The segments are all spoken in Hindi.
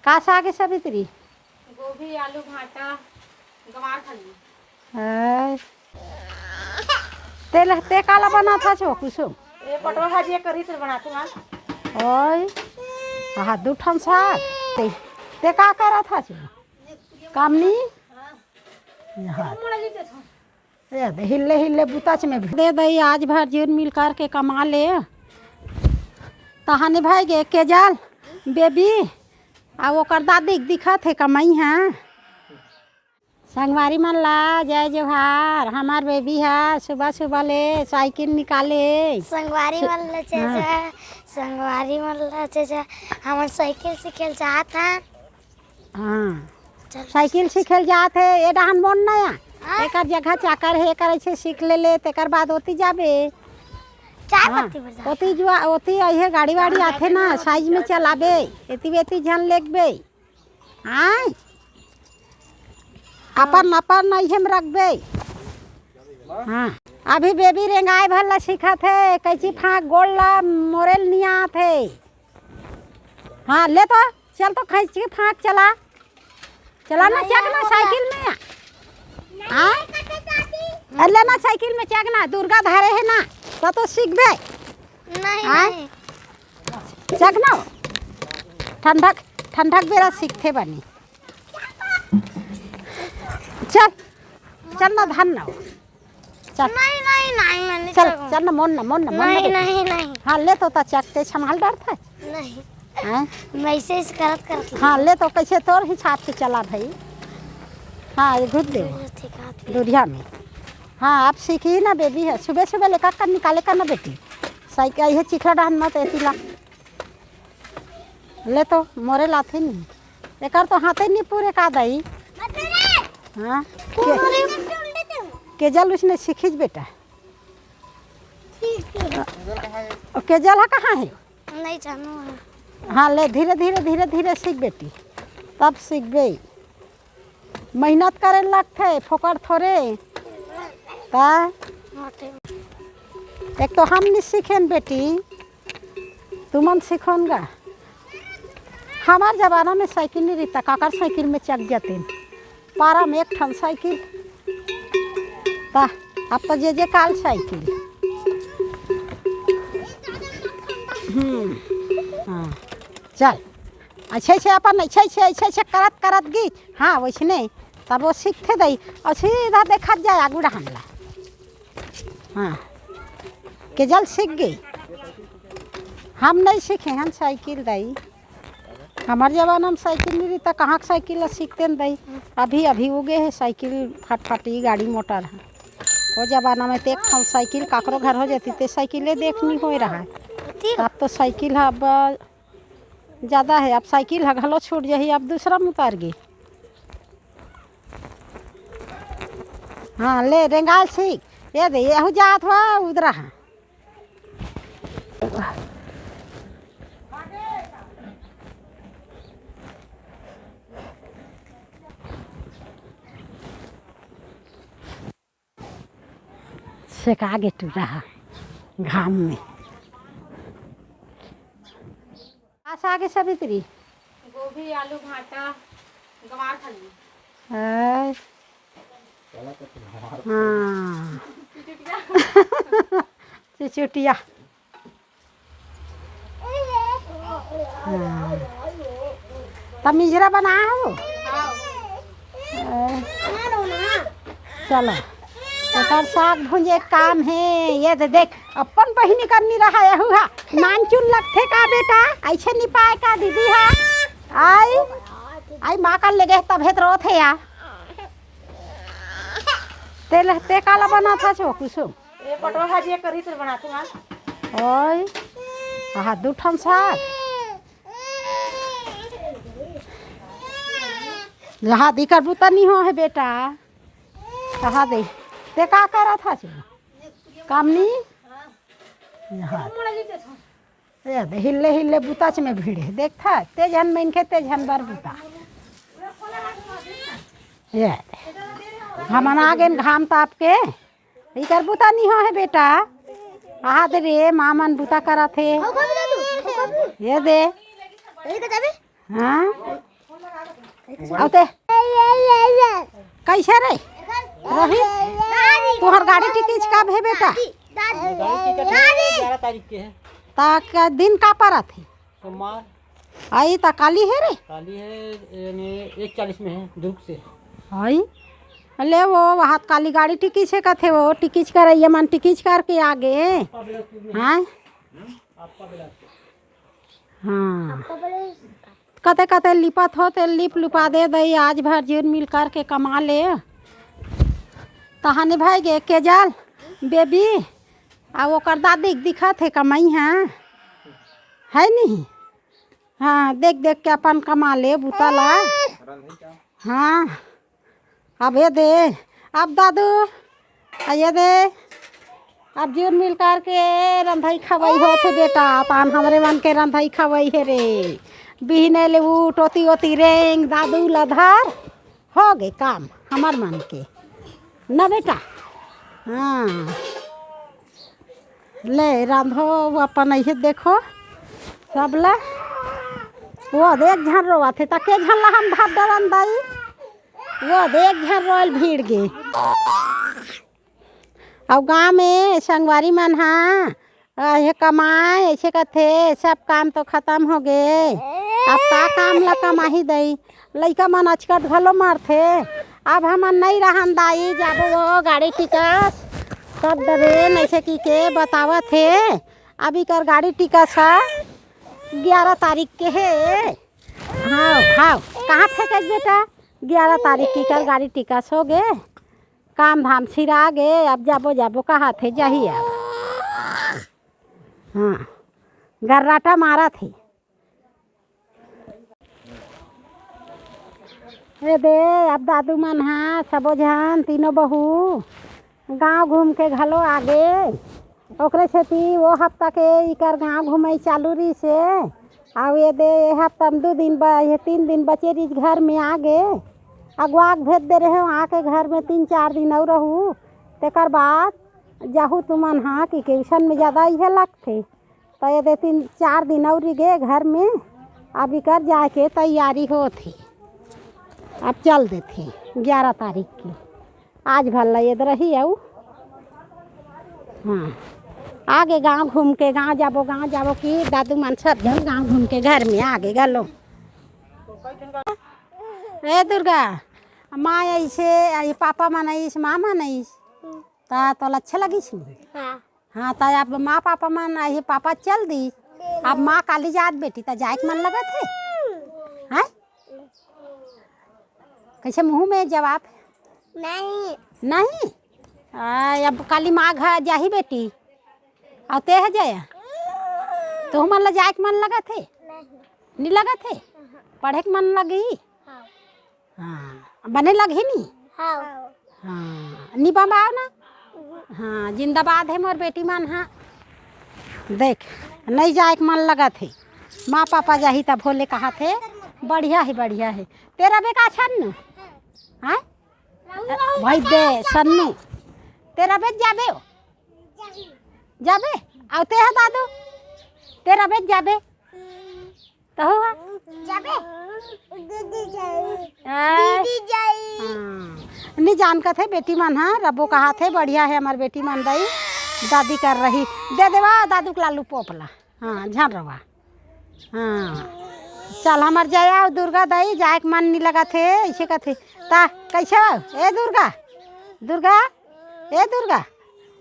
का साग है सवित्री? गोभी, आलू, भाटा, गवार फली। ते काला बना था छो कुसुम? ये पटवा भाजी करी से बनाते हैं। ओए हाँ दूठन साग ते का करा था छो? कामनी हाँ दे हिले हिले बुताच में दे दई आज भर जीवन मिल कर के कमा ले तहाने भाई गे के जाल बेबी आ ओकर दादी दिखत है कमाई है संगवारी मन ला जय जोहार। हमार बेबी है सुबह सुबह ले साइकिल निकाले संगवारी मन ला चाचा संगवारी मन ला चाचा हम साइकिल सीखे चाहत हैं। हाँ साइकिल सीखे जात है ये डहान मोन नया एक जगह चाकर है एक ऐसे सीख ले तेकर बाद ओती जाबे चाय पत्ती पर जा ओती जो ओती ये गाड़ी वाड़ी आथे ना साइज में चलाबे एती बेती झन लेगबे हाँ अपन अपन नहीं में रखबे। हाँ अभी बेबी रेंगाए भला सीखत है कैची फाँक गोल ला मोरेल निया थे। हाँ ले तो चल तो खींच के फाँक चला चला ना चकना साइकिल में हाँ अल्ले ना साइकिल में चकना दुर्गा धारे है ना तो सीख बे नहीं चकना ठंडक ठंडक बेरा सीखते बनी चल चल ना धान ना चल नहीं नहीं नहीं मैं नहीं चल चल ना मोन ना नहीं नहीं नहीं हाँ ले तो चकते संभाल डर था नहीं हाँ मैं ऐसे इस करत हाँ ले तो कैसे तोर हिसाब से चला भाई। हाँ ये घुस दे दुरिया में। हाँ आप सीखी ना बेबी है सुबह सुबह लेकर कर निकाले का ना बेटी साइकिल ये चिखला डान मत ऐसी ला ले तो मोरे लाथे नहीं एक तो हाथे नहीं पूरे का दई। हाँ केजल उसने सीखी बेटा केजल है कहाँ है नहीं जानू। हाँ ले धीरे धीरे धीरे धीरे सीख बेटी तब सीख गई मेहनत करे लगते फोकट थोड़े ता एक तो हम नहीं सीखें बेटी तुमन सीखोगा। हमार जमाना में साइकिल नहीं रहता काकर साइकिल में चक जाते पारा में एक ठन साइकिल ता अब तो जे काल साइकिल। हाँ चल अच्छे अपन अच्छे करत करत गी हाँ वैसने तब वो सीखते दई और सीधा देखा जाए आगू हमला। हाँ केजल सीख गई हम नहीं सीखे हम साइकिल दई हमारे जमाना में साइकिल नहीं रहता कहाँ साइकिल सीखते न दई अभी अभी उगे है साइकिल फटफटी गाड़ी मोटर है वो जमाना में तो एक साइकिल काकरो घर हो जाती तो साइकिलें देखनी हो रहा है अब तो साइकिल है अब ज़्यादा है अब साइकिल है घलो छूट जाही अब दूसरा में उतार गई। हाँ ले रेंगाल सीख ये दे यहू जात हुआ उधरा है सेका गे टू रहा घाम में आगे सवित्री गोभी, आलू, भाटा, गवार फली। हाँ चिचुटिया तब मिजरा बना हो चलो एक साग भूंजे एक काम है ये तो देख अपन बहिनी करनी रहा है हुआ नान चुन लगते का बेटा ऐसे नहीं पाए का दीदी है आई माँ का लगे तब हेत रो थे यार ते काला बना था छो कुसुम? ये पटवा भाजी करी से बनाते हैं। ओए हाँ दूठन साग जहाँ दिकर बुता नहीं हो है बेटा कहाँ दे ते का करा था छो काम नहीं हिले हिले बुताच में भीड़ है देखता ते झन में इनके ते झन बार बुता ये हम आगे घाम ताप के इकर बुता नहीं हो है बेटा आ दे रे मामन बुता करा थे ये दे हाँ औते कैसे रे रोहित तोहर गाड़ी टिकीच का भे बेटा? गाड़ी टिकट है 11 तारीख के है। ता दिन का पड़ा थे? सोमवार। आई ता काली है रे? काली है 1:40 में है दुर्ग से। आई ले वो हाथ काली गाड़ी टिकीच है कथे वो टिकीच कर ये मन टिकीच करके आगे हाँ हाँ कते कते लिपत हो ते लिप लुपा दे दई आज भर जीवन मिल कर के कमा ले तहाने भाई गे के जाल बेबी आ वो कर दादी दिखत है कमाई है नहीं हाँ देख देख के अपन कमा ले बुतला हाँ अब ये दे अब दादू ये दे अब जीवन मिल कर के रंधाई खवाई हो थे बेटा तान हमरे मन के रंधाई खवाई है रे बिहने ले वो टोती ओती रेंग दादू लधार हो गए काम हमार मन के ना बेटा हाँ ले रांधो अपन ऐसे देखो सब ला वो देख झन रोवा थे तके झन ला हम भात डरन दाई वो देख झन रोल भीड़ गे अब गाँव में संगवारी मन हाँ ये कमाए ऐसे कथे सब काम तो खत्म हो गए अब का काम ला कमाही दई लइका मन अचकट घलो मारथे अब हमन नहीं रहन दाई जाबो वो गाड़ी टिकट सब डरे ऐसे की के बतावत है अभी कर गाड़ी टिकट है 11 तारीख के है हाँ हाँ कहाँ फेंके बेटा 11 तारीख की कर गाड़ी टिकट हो गए काम धाम सिरा गए अब जाबो जाबो कहाँ थे जाही अब हाँ गर्राटा मारा थी ए दे अब दादू मन हाँ सबो झन तीनों बहू गांव घूम के घलो आगे ओकरे छेती वो हफ्ता के इकर गांव घूमे चालू रही से अब ये दे ये हफ्ता में 2 दिन ये 3 दिन बचे रही घर में आगे अगवाक भेज दे रहे हो आके घर में 3-4 दिन और रहू तेकर बाद जाहू तुमन हाँ कि ट्यूशन में ज़्यादा ये लगते तो ये दे 3-4 दिन और गए घर में अब इकर जाके तैयारी हो थी अब चल देते 11 तारीख की आज भला ये रही आऊ हाँ आगे गांव घूम के गांव जाबो कि दादू मन सब जन गांव घूम के घर में आगे गलो ए दुर्गा माँ ऐसे पापा मन आईस माँ मन आईस ता तो अच्छा लगिस हाँ हाँ ता अब माँ पापा मन आई पापा चल दी अब माँ काली जात बेटी ता जाए मन लगा थे हाँ कैसे मुँह में जवाब नहीं अब काली माँ घर जाही बेटी और ते है जाया तो मन ला जाए मन लगा थे नहीं लगा थे पढ़े के मन लगी हाँ बने लगी नहीं हाँ निबा आओ ना हाँ जिंदाबाद है मोर बेटी मन हाँ देख नहीं जाए के मन लगा थे माँ पापा जाही तब भोले कहा थे बढ़िया है तेरा बेका छन्नू हाँ भाई दे सन्नू तेरा बेच जाबे आते है दादू तेरा बेच जाबे तो हुआ नहीं जान का थे बेटी मन हाँ रबो कहा थे बढ़िया है हमार बेटी मन दाई दादी कर रही दे देवा दादू के लालू पोपला हाँ झन रवा हाँ चल हमार जाया दुर्गा दाई जाए मन नहीं लगा थे ऐसे का थे ता कैसे ए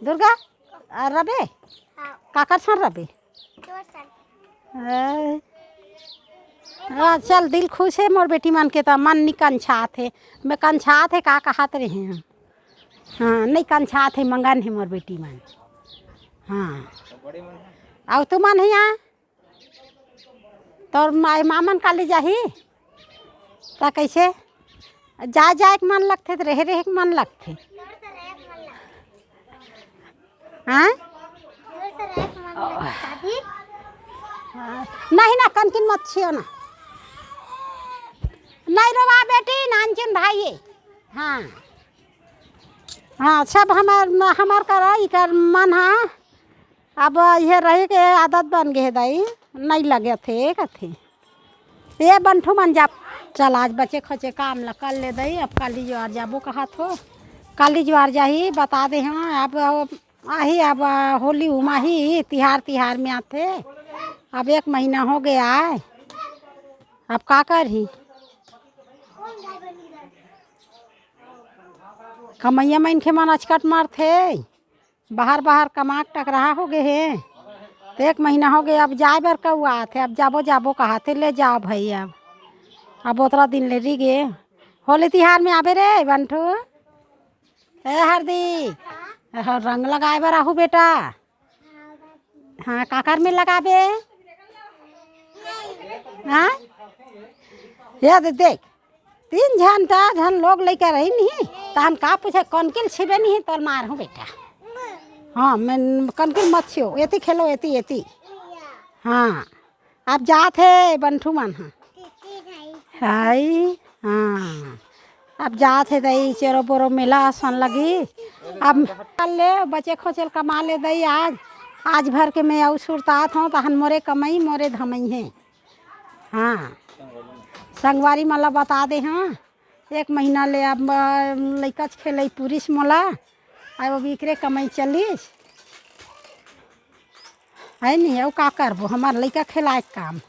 दुर्गा रबे काकर छन रबे चल दिल खुश है मोर बेटी मन के तो मन नहीं कंछात है मैं कंछात है का कहत रहे हैं हाँ नहीं कंछात है मंगन है मोर बेटी मन हाँ और तू मन है यहाँ तो मामन काली जाही ता कैसे जाए के मन लगते तो रहे के मन लगते हाँ नहीं ना कनकिन मत छियो ना नहीं रोवा बेटी नानचिन भाई हाँ हाँ सब हमार कर मन हाँ अब ये रहे के आदत बन गए दाई नहीं लगे थे कथे ये बंठू मन जा चल आज बचे खचे काम ला कर ले दई। अब काली ज्वार जाबो कहा थो, काली ज्वार जाही बता दे। हाँ अब आही अब होली उमाही तिहार में आते। अब 1 महीना हो गया है, अब का करही। कमैया मन के मन अचकट मारथे, बाहर कमा टक रहा हो गए है। तो 1 महीना हो गया, अब जाए बर कौआ थे। अब जाबो कहा थे, ले जाओ भाई। अब उतरा दिन ले रही गे होली तिहार में आबे रे बंठू। ए हरदी रंग लगाए बर आहू बेटा। हाँ काकर में लगाबे। हाँ ये देख 3 झन लोग लेकर रही नहीं तो हम का पूछे कनकिल छिबे नहीं तो मार हूँ बेटा। हाँ मैं कनकिल मत छियो, एती खेलो एती। हाँ अब जात है बंठू मन। हाँ हाय हाँ अब जात है दई चेरो बोरो मेला सन लगी। अब ले बचे खोचल कमा ले दई। आज भर के मैं और सुरतात हूँ तहन मोरे कमई मोरे धमई है। हाँ संगवारी मला बता दे। हाँ 1 महीना ले अब लइका खेल पुरिस मोला अब बिकरे कमाई चलिस है नहीं। और का करबो हमार लइका खेलाए काम।